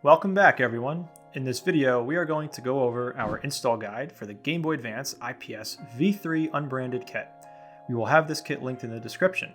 Welcome back, everyone. In this video, we are going to go over our install guide for the Gameboy Advance IPS V2 Unbranded kit. We will have this kit linked in the description.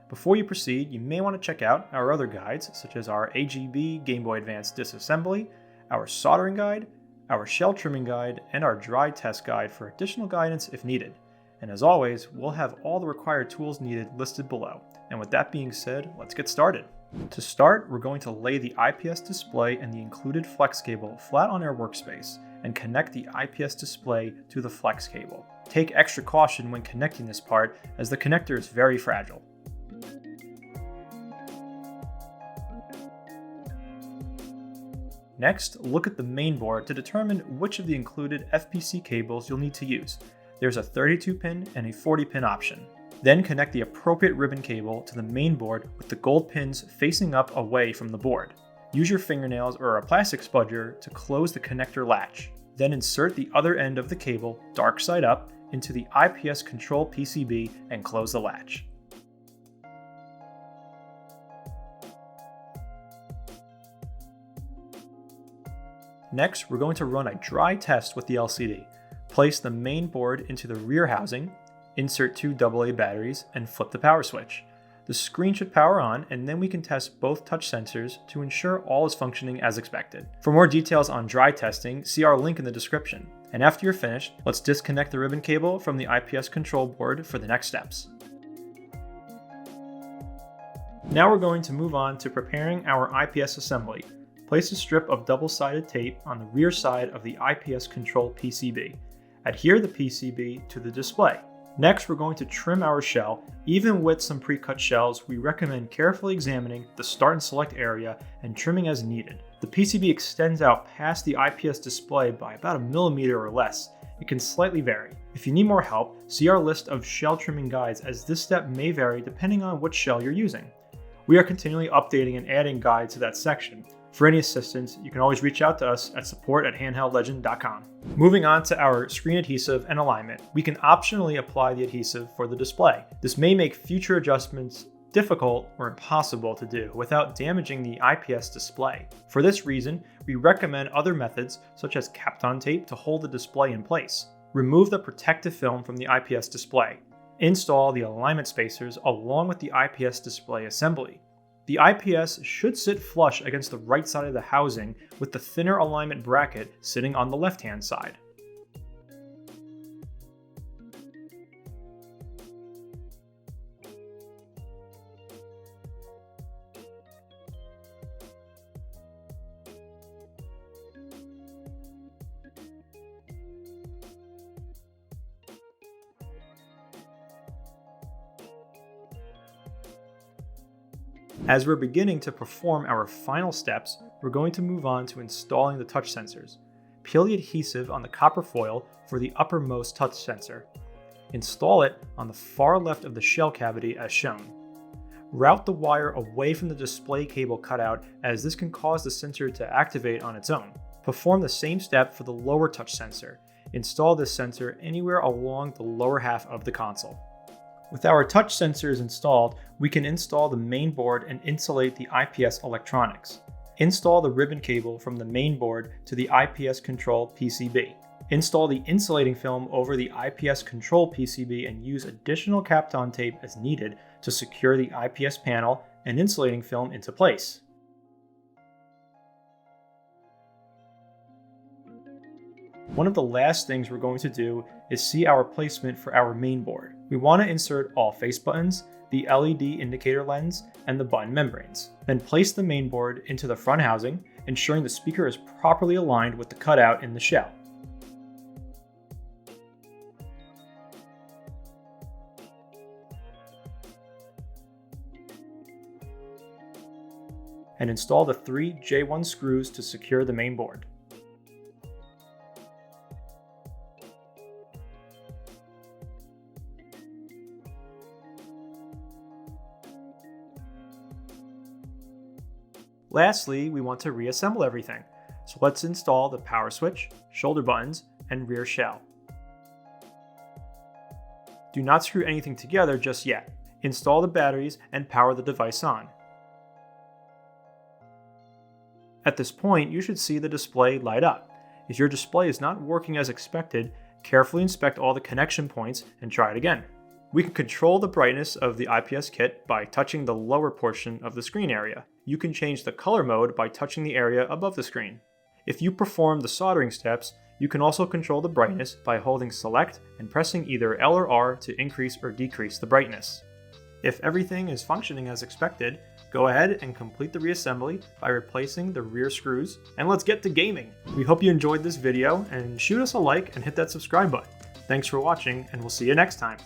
Before you proceed, you may want to check out our other guides, such as our AGB Gameboy Advance disassembly, our soldering guide, our shell trimming guide, and our dry test guide for additional guidance if needed. And as always, we'll have all the required tools needed listed below. And with that being said, let's get started. To start, we're going to lay the IPS display and the included flex cable flat on our workspace and connect the IPS display to the flex cable. Take extra caution when connecting this part as the connector is very fragile. Next, look at the main board to determine which of the included FPC cables you'll need to use. There's a 32-pin and a 40-pin option. Then connect the appropriate ribbon cable to the main board with the gold pins facing up away from the board. Use your fingernails or a plastic spudger to close the connector latch. Then insert the other end of the cable, dark side up, into the IPS control PCB and close the latch. Next, we're going to run a dry test with the LCD. Place the main board into the rear housing, insert two AA batteries, and flip the power switch. The screen should power on, and then we can test both touch sensors to ensure all is functioning as expected. For more details on dry testing, see our link in the description. And after you're finished, let's disconnect the ribbon cable from the IPS control board for the next steps. Now we're going to move on to preparing our IPS assembly. Place a strip of double-sided tape on the rear side of the IPS control PCB. Adhere the PCB to the display. Next, we're going to trim our shell. Even with some pre-cut shells, we recommend carefully examining the start and select area and trimming as needed. The PCB extends out past the IPS display by about 1 millimeter or less. It can slightly vary. If you need more help, see our list of shell trimming guides, as this step may vary depending on which shell you're using. We are continually updating and adding guides to that section. For any assistance, you can always reach out to us at support@handheldlegend.com. Moving on to our screen adhesive and alignment, we can optionally apply the adhesive for the display. This may make future adjustments difficult or impossible to do without damaging the IPS display. For this reason, we recommend other methods such as Kapton tape to hold the display in place. Remove the protective film from the IPS display. Install the alignment spacers along with the IPS display assembly. The IPS should sit flush against the right side of the housing, with the thinner alignment bracket sitting on the left-hand side. As we're beginning to perform our final steps, we're going to move on to installing the touch sensors. Peel the adhesive on the copper foil for the uppermost touch sensor. Install it on the far left of the shell cavity as shown. Route the wire away from the display cable cutout, as this can cause the sensor to activate on its own. Perform the same step for the lower touch sensor. Install this sensor anywhere along the lower half of the console. With our touch sensors installed, we can install the main board and insulate the IPS electronics. Install the ribbon cable from the main board to the IPS control PCB. Install the insulating film over the IPS control PCB and use additional Kapton tape as needed to secure the IPS panel and insulating film into place. One of the last things we're going to do is see our placement for our main board. We want to insert all face buttons, the LED indicator lens, and the button membranes. Then place the main board into the front housing, ensuring the speaker is properly aligned with the cutout in the shell. And install the 3 J1 screws to secure the main board. Lastly, we want to reassemble everything. So let's install the power switch, shoulder buttons, and rear shell. Do not screw anything together just yet. Install the batteries and power the device on. At this point, you should see the display light up. If your display is not working as expected, carefully inspect all the connection points and try it again. We can control the brightness of the IPS kit by touching the lower portion of the screen area. You can change the color mode by touching the area above the screen. If you perform the soldering steps, you can also control the brightness by holding select and pressing either L or R to increase or decrease the brightness. If everything is functioning as expected, go ahead and complete the reassembly by replacing the rear screws, and let's get to gaming! We hope you enjoyed this video, and shoot us a like and hit that subscribe button. Thanks for watching, and we'll see you next time.